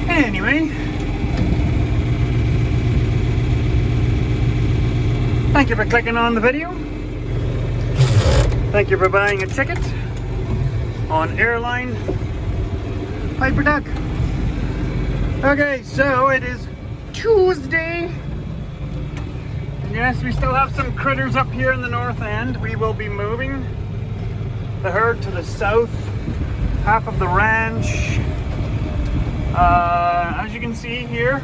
Anyway, thank you for clicking on the video. Thank you for buying a ticket on airline Piper Duck. Okay, so it is Tuesday. And yes, we still have some critters up here in the north end. We will be moving the herd to the south, half of the ranch. As you can see here,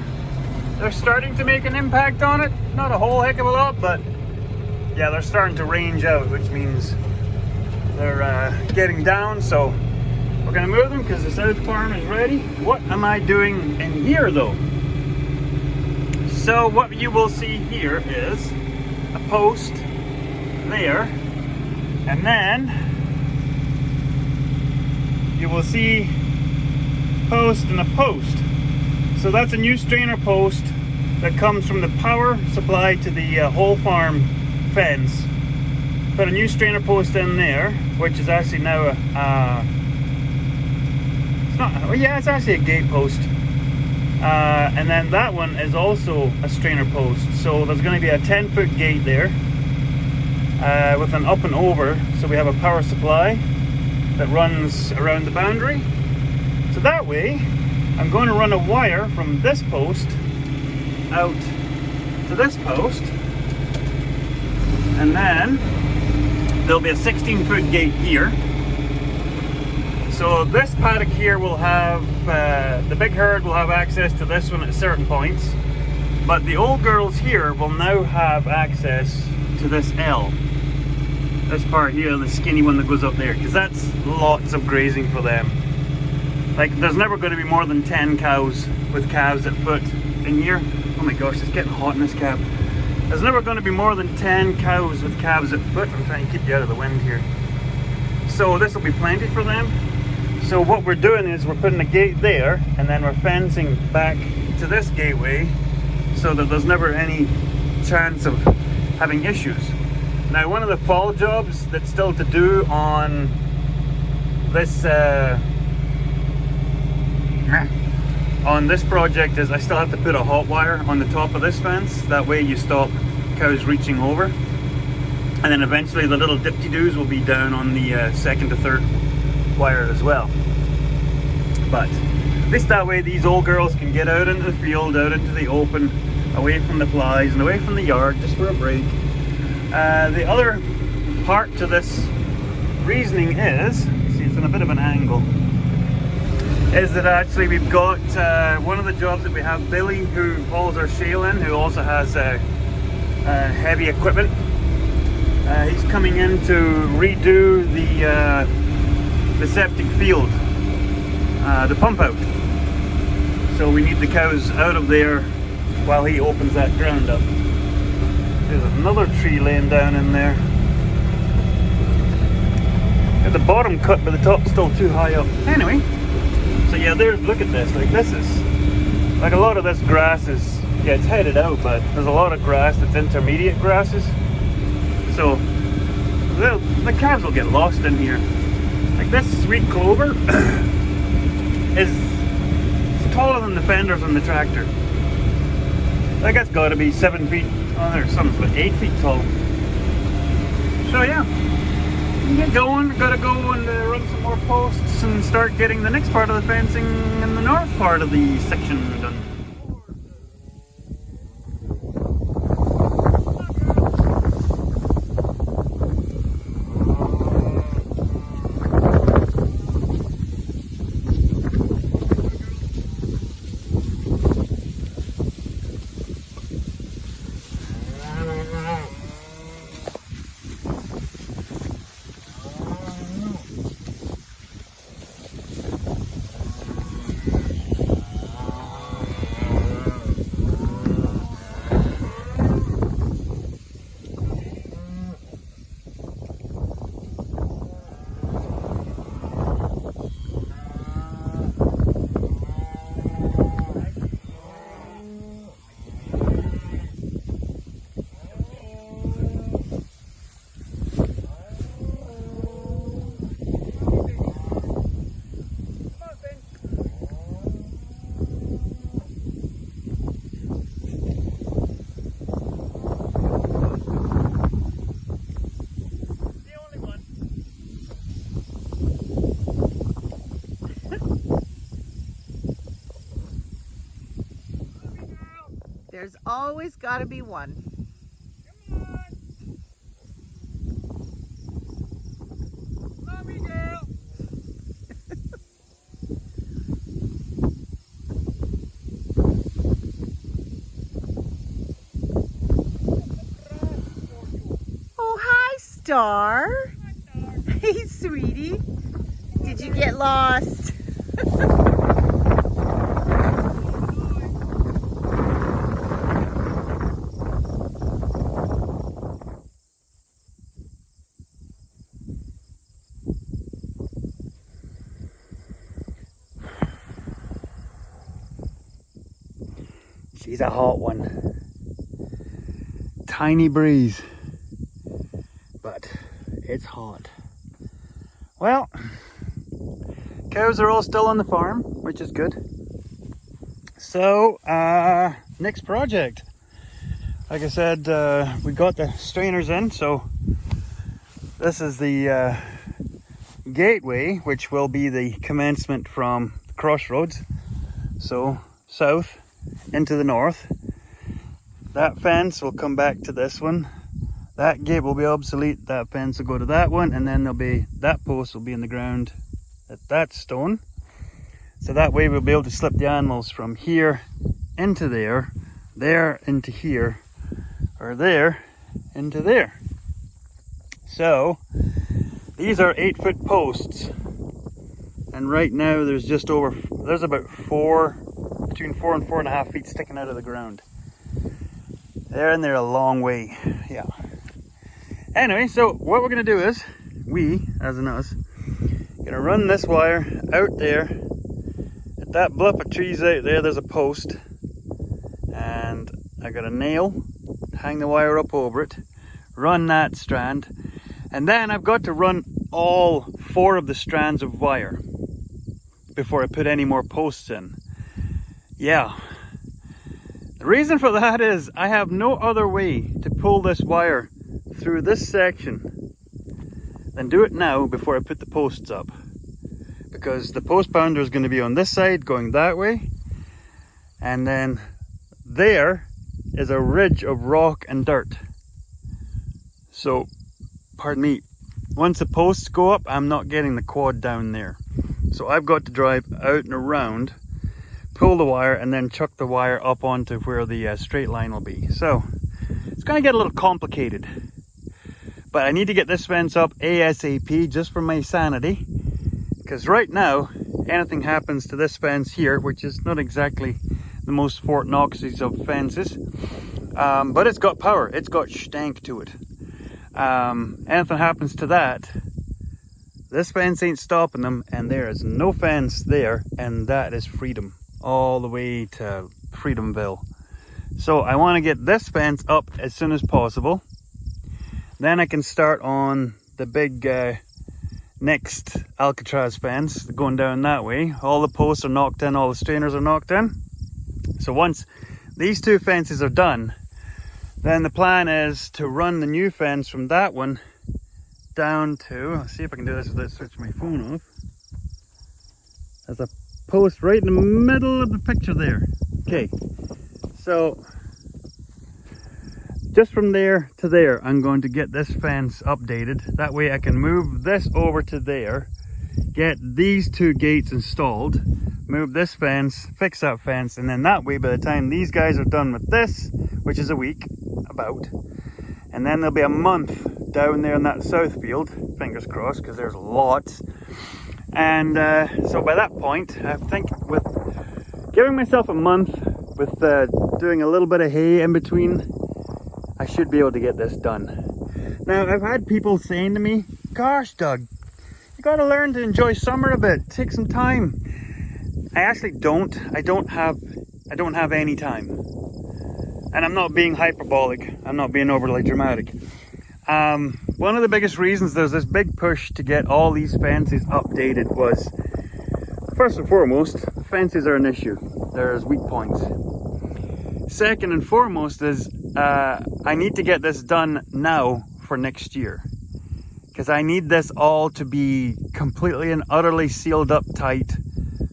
they're starting to make an impact on it. Not a whole heck of a lot, but yeah, they're starting to range out, which means they're getting down. So we're gonna move them because the south farm is ready. What am I doing in here though? So what you will see here is a post there, and then you will see post and a post. So that's a new strainer post that comes from the power supply to the whole farm fence. Put a new strainer post in there, which is actually now it's actually a gate post. And then that one is also a strainer post. So there's going to be a 10-foot gate there with an up and over. So we have a power supply that runs around the boundary. So that way, I'm going to run a wire from this post out to this post. And then there'll be a 16-foot gate here. So this paddock here will have, the big herd will have access to this one at certain points, but the old girls here will now have access to this L. This part here, the skinny one that goes up there, because that's lots of grazing for them. Like, there's never going to be more than 10 cows with calves at foot in here. Oh my gosh, it's getting hot in this cab. There's never going to be more than 10 cows with calves at foot. I'm trying to keep you out of the wind here. So this will be plenty for them. So what we're doing is we're putting a gate there, and then we're fencing back to this gateway so that there's never any chance of having issues. Now, one of the fall jobs that's still to do on this project is I still have to put a hot wire on the top of this fence. That way you stop cows reaching over. And then eventually the little dip-de-doos will be down on the second to third wire as well. But at least that way these old girls can get out into the field, out into the open, away from the flies and away from the yard, just for a break. The other part to this reasoning is, see, it's in a bit of an angle, is that actually we've got one of the jobs that we have, Billy, who hauls our shale in, who also has heavy equipment. He's coming in to redo the septic field, the pump out. So we need the cows out of there while he opens that ground up. There's another tree laying down in there. Got the bottom cut, but the top's still too high up. Anyway. So yeah, look at this, like this is, like a lot of this grass is, yeah, it's headed out, but there's a lot of grass that's intermediate grasses. So the calves will get lost in here. Like this sweet clover it's taller than the fenders on the tractor. Like that's got to be 7 feet, oh there's some, but 8 feet tall. So yeah. Get going, gotta go and run some more posts and start getting the next part of the fencing in the north part of the section done. There's always got to be one. Come on. Mommy girl. Oh, hi, Star. Hey, sweetie. Did you get lost? She's a hot one. Tiny breeze, but it's hot. Well, cows are all still on the farm, which is good. So, next project. Like I said, we got the strainers in, so this is the gateway, which will be the commencement from the crossroads. So, south into the north. That fence will come back to this one. That gate will be obsolete. That fence will go to that one, and then there'll be that post will be in the ground at that stone. So that way we'll be able to slip the animals from here into there into here, or there into there. So these are 8-foot posts, and right now there's about between 4 and 4.5 feet sticking out of the ground. They're a long way, yeah. Anyway, so what we're gonna do is, we, as in us, gonna run this wire out there. At that bluff of trees out there, there's a post, and I got a nail, hang the wire up over it, run that strand, and then I've got to run all 4 of the strands of wire before I put any more posts in. Yeah. The reason for that is I have no other way to pull this wire through this section than do it now before I put the posts up. Because the post bounder is going to be on this side going that way, and then there is a ridge of rock and dirt. So, pardon me, once the posts go up, I'm not getting the quad down there. So I've got to drive out and around, pull the wire, and then chuck the wire up onto where the straight line will be. So it's going to get a little complicated, but I need to get this fence up ASAP just for my sanity, because right now anything happens to this fence here, which is not exactly the most Fort Knox's of fences, but it's got power, it's got stank to it. Anything happens to that, this fence ain't stopping them, and there is no fence there, and that is freedom. All the way to Freedomville. So I want to get this fence up as soon as possible. Then I can start on the big next Alcatraz fence going down that way. All the posts are knocked in, all the strainers are knocked in. So once these 2 fences are done, then the plan is to run the new fence from that one down to, let's see if I can do this without switching my phone off. There's a post right in the middle of the picture there. Okay, so just from there to there, I'm going to get this fence updated. That way I can move this over to there, get these 2 gates installed, move this fence, fix that fence, and then that way by the time these guys are done with this, which is a week about, and then there'll be a month down there in that south field, fingers crossed, because there's lots. And so by that point, I think with giving myself a month, with doing a little bit of hay in between, I should be able to get this done. Now, I've had people saying to me, gosh, Doug, you got to learn to enjoy summer a bit, take some time. I actually don't. I don't have any time. And I'm not being hyperbolic. I'm not being overly dramatic. One of the biggest reasons there's this big push to get all these fences updated was, first and foremost, fences are an issue. There's weak points. Second and foremost is I need to get this done now for next year, because I need this all to be completely and utterly sealed up tight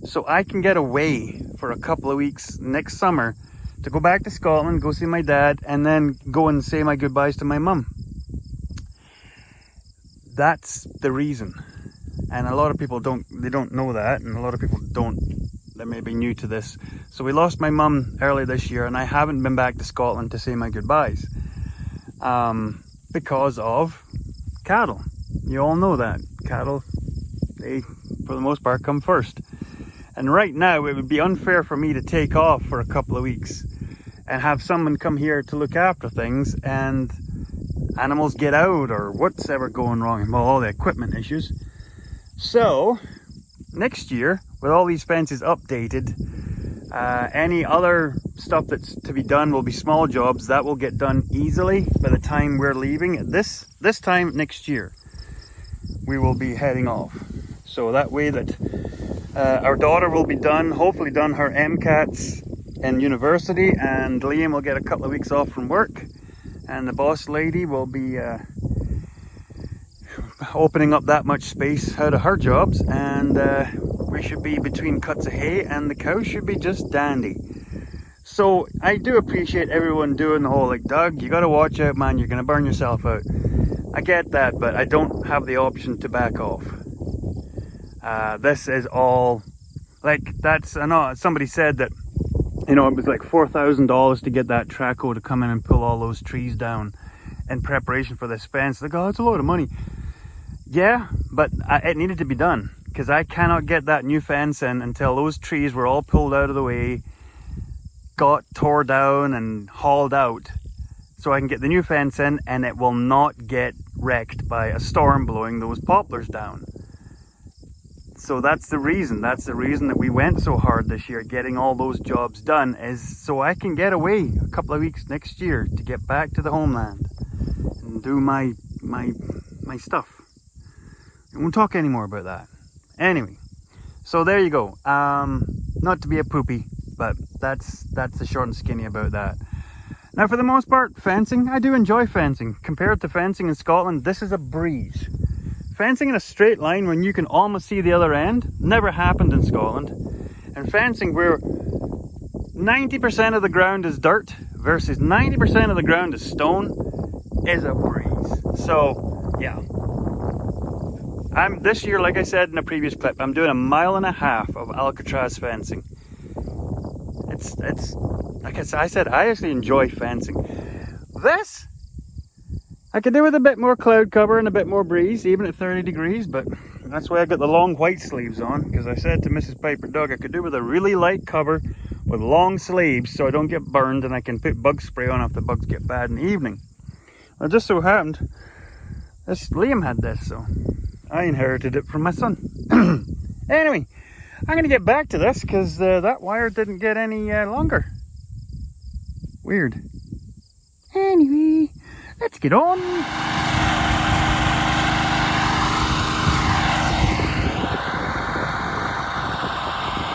so I can get away for a couple of weeks next summer to go back to Scotland, go see my dad, and then go and say my goodbyes to my mum. That's the reason. And a lot of people don't know that, and a lot of people that may be new to this. So we lost my mum early this year, and I haven't been back to Scotland to say my goodbyes. Because of cattle. You all know that. Cattle, they, for the most part, come first. And right now, it would be unfair for me to take off for a couple of weeks and have someone come here to look after things and animals get out or what's ever going wrong. Well, all the equipment issues. So, next year, with all these fences updated, any other stuff that's to be done will be small jobs. That will get done easily by the time we're leaving. This time next year, we will be heading off. So that way that our daughter will be hopefully done her MCATs in university, and Liam will get a couple of weeks off from work, and the boss lady will be opening up that much space out of her jobs, and we should be between cuts of hay, and the cows should be just dandy. So I do appreciate everyone doing the whole, like, Doug, you gotta watch out, man, you're gonna burn yourself out. I get that, but I don't have the option to back off. This is all, like, I know somebody said that, you know, it was like $4,000 to get that traco to come in and pull all those trees down in preparation for this fence. Like, oh, it's a load of money. Yeah, but it needed to be done, because I cannot get that new fence in until those trees were all pulled out of the way, got tore down and hauled out, so I can get the new fence in and it will not get wrecked by a storm blowing those poplars down. So that's the reason that we went so hard this year getting all those jobs done, is so I can get away a couple of weeks next year to get back to the homeland and do my stuff. I won't talk anymore about that. Anyway, so there you go. Not to be a poopy, but that's the short and skinny about that. Now, for the most part, fencing, I do enjoy fencing. Compared to fencing in Scotland, this is a breeze. Fencing in a straight line when you can almost see the other end never happened in Scotland. And fencing where 90% of the ground is dirt versus 90% of the ground is stone is a breeze. So, yeah. This year, like I said in a previous clip, I'm doing 1.5 miles of Alcatraz fencing. It's like I said, I actually enjoy fencing. This, I could do with a bit more cloud cover and a bit more breeze, even at 30 degrees, but that's why I got the long white sleeves on, because I said to Mrs. Piper, Doug, I could do with a really light cover with long sleeves so I don't get burned and I can put bug spray on if the bugs get bad in the evening. Well, it just so happened, Liam had this, so I inherited it from my son. Anyway, I'm going to get back to this because that wire didn't get any longer. Weird. Anyway, let's get on.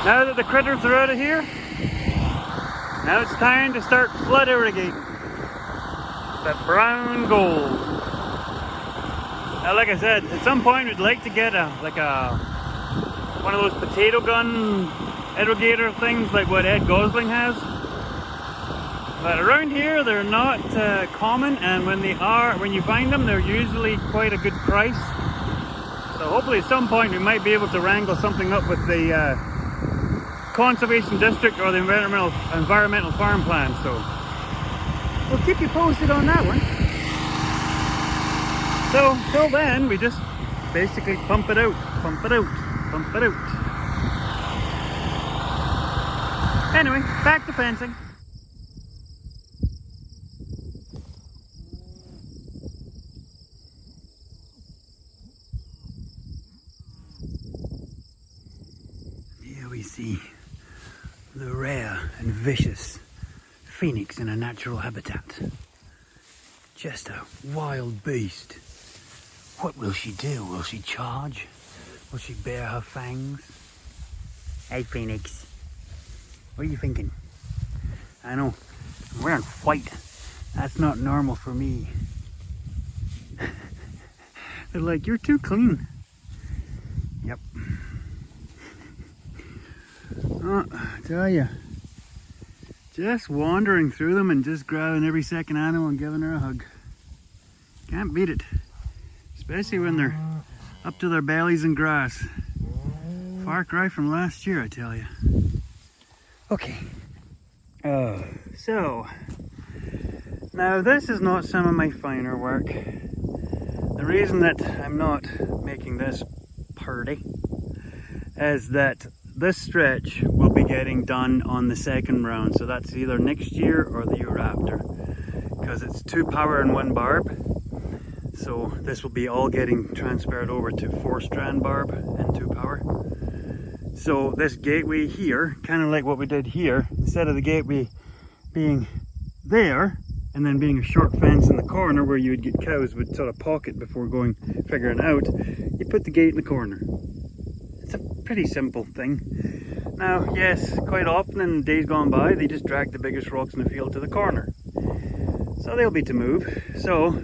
Now that the critters are out of here, now it's time to start flood irrigating. That brown gold. Now, like I said, at some point we'd like to get one of those potato gun irrigator things like what Ed Gosling has. But around here they're not common, and when you find them, they're usually quite a good price. So hopefully at some point we might be able to wrangle something up with the Conservation District or the Environmental Farm Plan. So we'll keep you posted on that one. So till then, we just basically pump it out, pump it out, pump it out. Anyway, back to fencing. Here we see the rare and vicious phoenix in a natural habitat. Just a wild beast. What will she do? Will she charge? Will she bare her fangs? Hey, Phoenix. What are you thinking? I know, I'm wearing white. That's not normal for me. They're like, you're too clean. Yep. Oh, I tell ya. Just wandering through them and just grabbing every second animal and giving her a hug. Can't beat it. Especially when they're up to their bellies in grass. Far cry from last year, I tell you. Okay. So now this is not some of my finer work. The reason that I'm not making this pretty is that this stretch will be getting done on the second round, so that's either next year or the year after, because it's 2 power and 1 barb. So this will be all getting transferred over to 4-strand barb and 2 power. So this gateway here, kind of like what we did here, instead of the gateway being there and then being a short fence in the corner where you would get cows would sort of pocket before figuring out, you put the gate in the corner. It's a pretty simple thing. Now, yes, quite often in days gone by, they just drag the biggest rocks in the field to the corner. So they'll be to move. So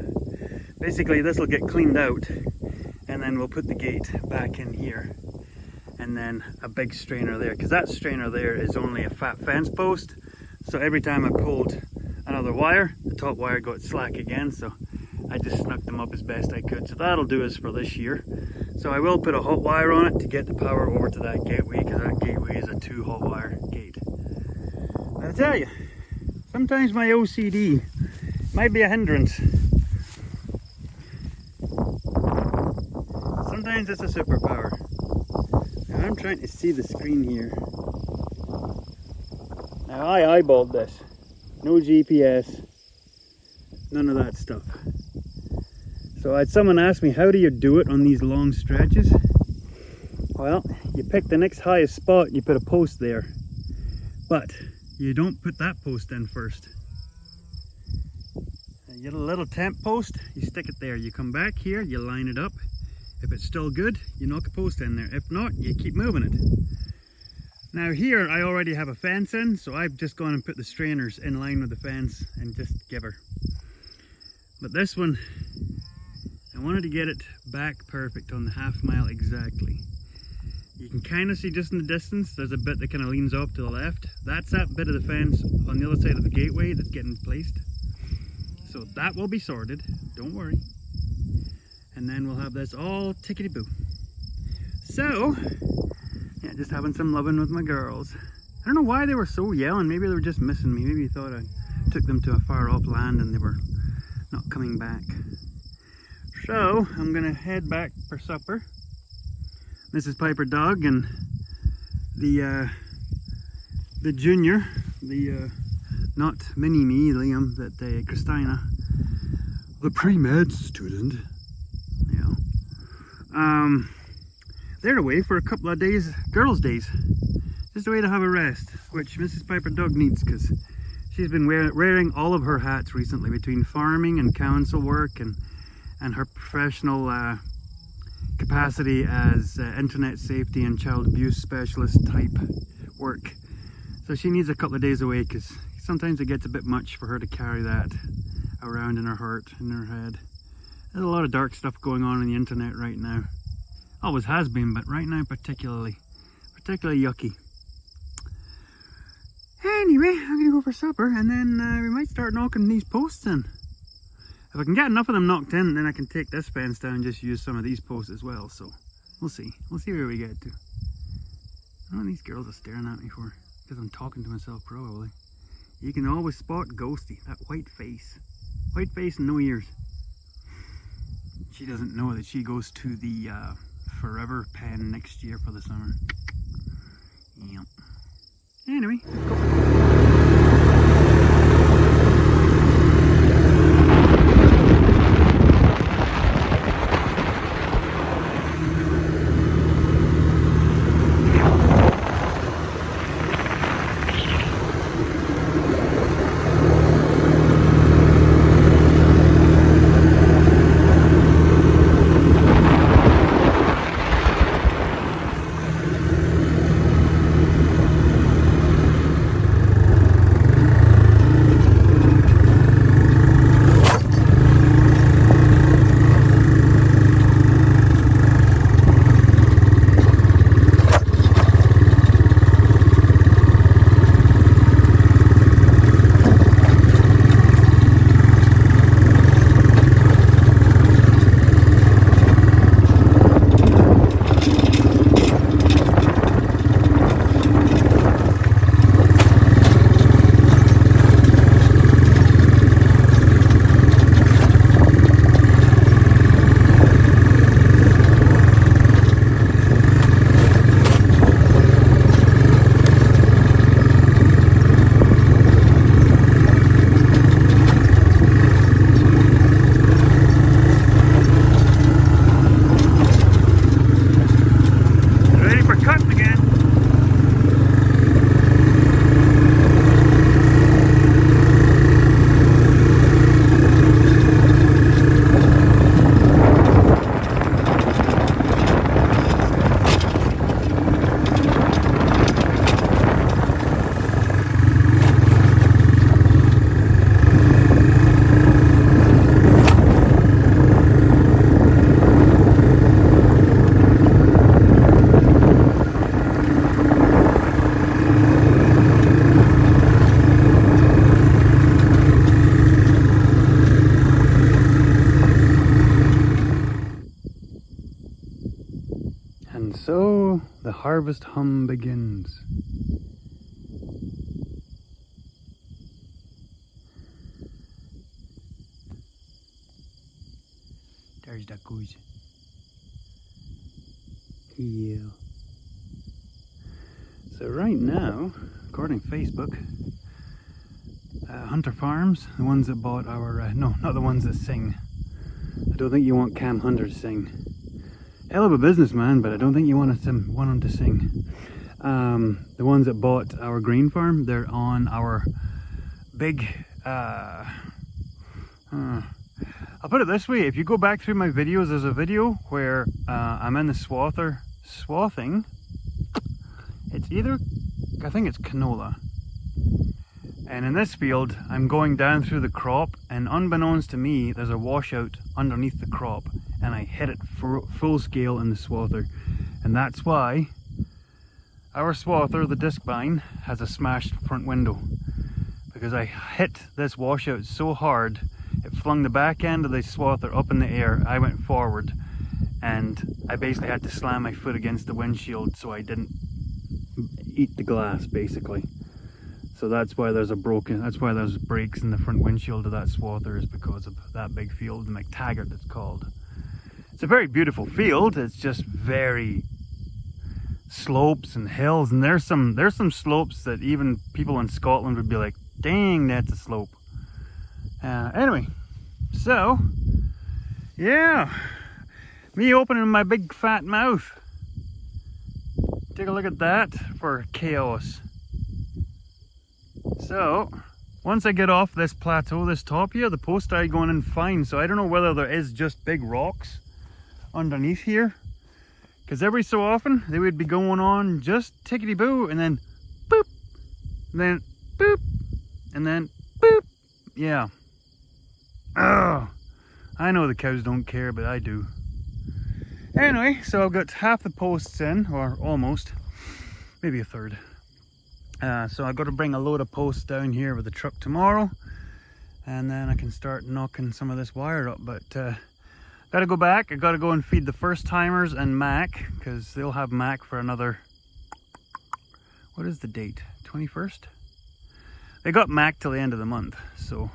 basically this will get cleaned out and then we'll put the gate back in here. And then a big strainer there, because that strainer there is only a fat fence post. So every time I pulled another wire, the top wire got slack again. So I just snuck them up as best I could. So that'll do us for this year. So I will put a hot wire on it to get the power over to that gateway, because that gateway is a 2 hot wire gate. I tell you, sometimes my OCD might be a hindrance. Sometimes it's a superpower. Now I'm trying to see the screen here. Now I eyeballed this. No GPS, none of that stuff. So I had someone ask me, how do you do it on these long stretches? Well, you pick the next highest spot, you put a post there. But you don't put that post in first. You get a little temp post, you stick it there. You come back here, you line it up. If it's still good, you knock a post in there. If not, you keep moving it. Now here, I already have a fence in, so I've just gone and put the strainers in line with the fence and just give her. But this one, I wanted to get it back perfect on the half mile exactly. You can kind of see just in the distance, there's a bit that kind of leans off to the left. That's that bit of the fence on the other side of the gateway that's getting placed. So that will be sorted, don't worry. And then we'll have this all tickety-boo. So, yeah, just having some loving with my girls. I don't know why they were so yelling. Maybe they were just missing me. Maybe they thought I took them to a far off land and they were not coming back. So, I'm gonna head back for supper. This is Piper Dog and the junior, not mini-me, Liam, that Christina, the pre-med student, they're away for a couple of days, girls' days, just a way to have a rest, which Mrs. Piper Dog needs, because she's been wearing all of her hats recently between farming and council work and her professional capacity as internet safety and child abuse specialist type work. So she needs a couple of days away, because sometimes it gets a bit much for her to carry that around in her heart, in her head. There's a lot of dark stuff going on the internet right now. Always has been, but right now particularly yucky. Anyway, I'm gonna go for supper, and then we might start knocking these posts in. If I can get enough of them knocked in, then I can take this fence down and just use some of these posts as well. So we'll see where we get to. I don't know what these girls are staring at me for, because I'm talking to myself probably. You can always spot Ghosty, that white face and no ears. She doesn't know that she goes to the forever pen next year for the summer. Yep. Anyway, let's go. And so the harvest hum begins. There's the goose. Yeah. So right now, according to Facebook, Hunter Farms, the ones that bought our, no, not the ones that sing. I don't think you want Cam Hunter to sing. Hell of a businessman, but I don't think you want him to sing. The ones that bought our grain farm, they're on our big, I'll put it this way, if you go back through my videos, there's a video where I'm in the swather swathing. It's either, I think it's canola. And in this field, I'm going down through the crop, and unbeknownst to me, there's a washout underneath the crop, and I hit it full scale in the swather. And that's why our swather, the disc vine, has a smashed front window. Because I hit this washout so hard, it flung the back end of the swather up in the air. I went forward, and I basically had to slam my foot against the windshield so I didn't eat the glass, basically. So that's why there's breaks in the front windshield of that swather, is because of that big field, the McTaggart it's called. It's a very beautiful field. It's just very slopes and hills, and there's some slopes that even people in Scotland would be like, dang, that's a slope. Anyway, so yeah, me opening my big fat mouth. Take a look at that for chaos. So once I get off this plateau, this top here, the posts are going in fine. So I don't know whether there is just big rocks underneath here, because every so often they would be going on just tickety boo, and then boop, and then boop, and then boop. Yeah. Oh, I know the cows don't care, but I do. Anyway, so I've got half the posts in, or almost, maybe a third. So I've got to bring a load of posts down here with the truck tomorrow, and then I can start knocking some of this wire up. But gotta go back. I gotta go and feed the first timers and Mac, because they'll have Mac for another, what is the date? 21st? They got Mac till the end of the month, so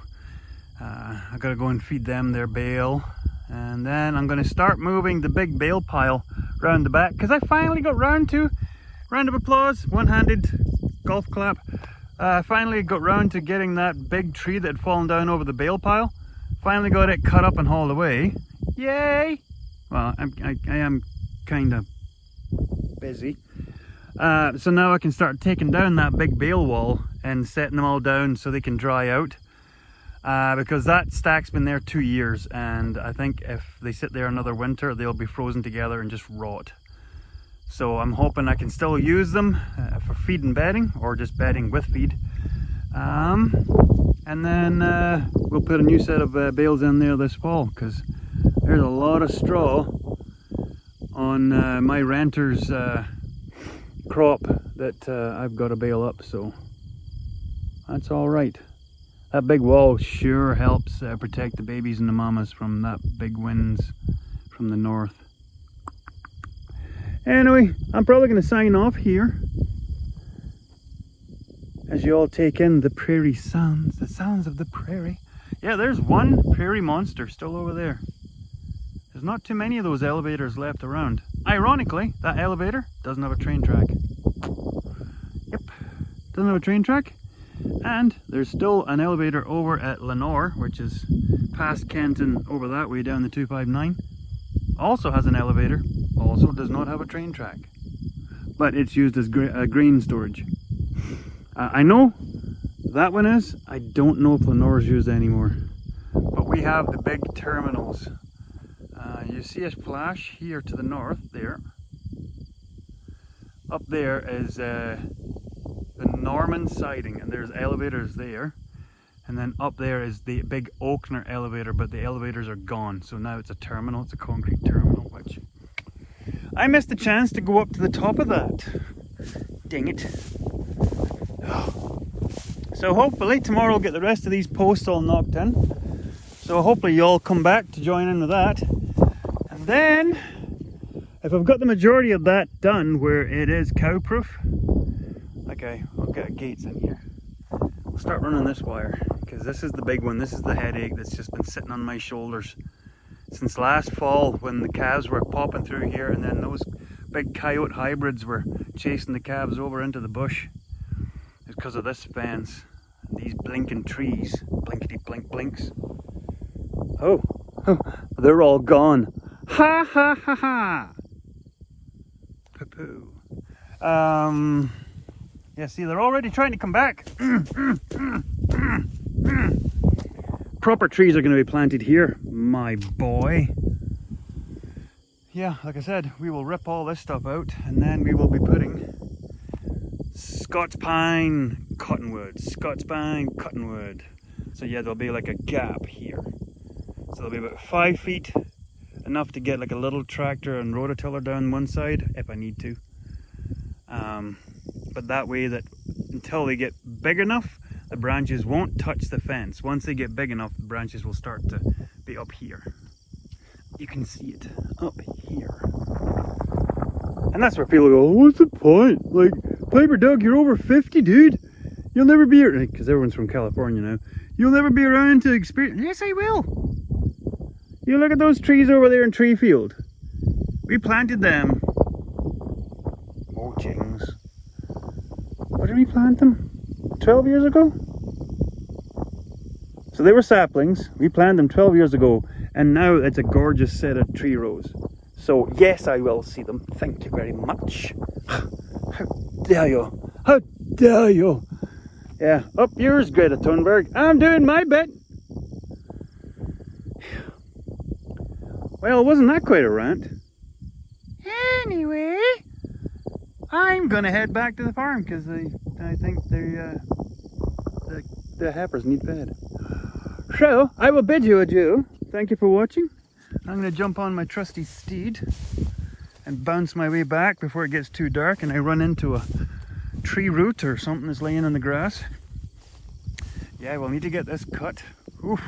I gotta go and feed them their bale, and then I'm gonna start moving the big bale pile round the back, because I finally got round to, round of applause, one-handed golf clap. Finally got round to getting that big tree that had fallen down over the bale pile. Finally got it cut up and hauled away. Yay! Well, I am kind of busy. So now I can start taking down that big bale wall and setting them all down so they can dry out. Because that stack's been there 2 years, and I think if they sit there another winter, they'll be frozen together and just rot. So I'm hoping I can still use them for feed and bedding, or just bedding with feed. And then we'll put a new set of bales in there this fall, because there's a lot of straw on my renter's crop that I've got to bale up, so that's all right. That big wall sure helps protect the babies and the mamas from that big winds from the north. Anyway, I'm probably going to sign off here as you all take in the prairie sounds, the sounds of the prairie. Yeah, there's one prairie monster still over there. There's not too many of those elevators left around. Ironically, that elevator doesn't have a train track. Yep, doesn't have a train track. And there's still an elevator over at Lenore, which is past Kenton over that way down the 259. Also has an elevator, also does not have a train track. But it's used as grain storage. I know that one is. I don't know if Lenore's used anymore. But we have the big terminals. You see a flash here to the north there. Up there is the Norman siding, and there's elevators there. And then up there is the big Oakner elevator, but the elevators are gone. So now it's a terminal, it's a concrete terminal, which I missed the chance to go up to the top of that. Dang it. So hopefully tomorrow we'll get the rest of these posts all knocked in. So hopefully you all come back to join in with that. And then if I've got the majority of that done where it is cow proof, okay, I'll get gates in here. I'll start running this wire because this is the big one. This is the headache that's just been sitting on my shoulders since last fall when the calves were popping through here, and then those big coyote hybrids were chasing the calves over into the bush. It's because of this fence and these blinking trees. Blinkety blink blinks. Oh, they're all gone. Ha ha ha ha. Poo-poo. Yeah, see, they're already trying to come back. Proper trees are going to be planted here, my boy. Yeah, like I said, we will rip all this stuff out and then we will be putting Scots pine cottonwood. Scots pine cottonwood. So yeah, there'll be like a gap here. So there'll be about 5 feet, enough to get like a little tractor and rototiller down one side if I need to. But that way that until they get big enough, the branches won't touch the fence. Once they get big enough, the branches will start to be up here. You can see it up here. And that's where people go, what's the point? Like, Piper Doug, you're over 50, dude. You'll never be around, because everyone's from California now. You'll never be around to experience. Yes, I will. You look at those trees over there in Treefield. We planted them. Oh, jings. What did we plant them? 12 years ago? So they were saplings. We planted them 12 years ago. And now it's a gorgeous set of tree rows. So yes, I will see them. Thank you very much. How dare you? How dare you? Yeah, up yours, Greta Thunberg. I'm doing my bit. Well, wasn't that quite a rant? Anyway, I'm gonna head back to the farm because I think the heifers need fed. So I will bid you adieu. Thank you for watching. I'm gonna jump on my trusty steed and bounce my way back before it gets too dark and I run into a tree root or something that's laying in the grass. Yeah, we'll need to get this cut. Oof.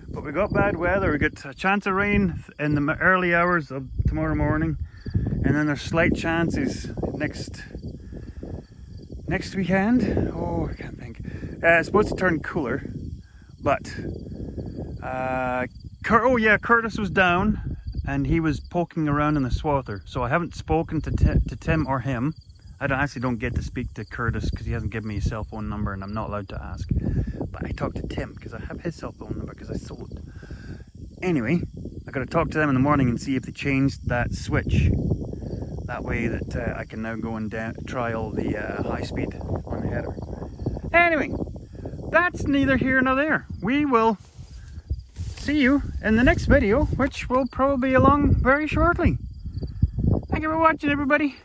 But we got bad weather. We got a chance of rain in the early hours of tomorrow morning, and then there's slight chances next weekend. Oh, I can't think. It's supposed to turn cooler, but oh yeah, Curtis was down and he was poking around in the swather. So I haven't spoken to Tim or him. I actually don't get to speak to Curtis because he hasn't given me his cell phone number and I'm not allowed to ask. But I talked to Tim because I have his cell phone number because I sold it. Anyway, I got to talk to them in the morning and see if they changed that switch. That way that I can now go and trial the high speed on the header. Anyway, that's neither here nor there. We will see you in the next video, which will probably be along very shortly. Thank you for watching, everybody.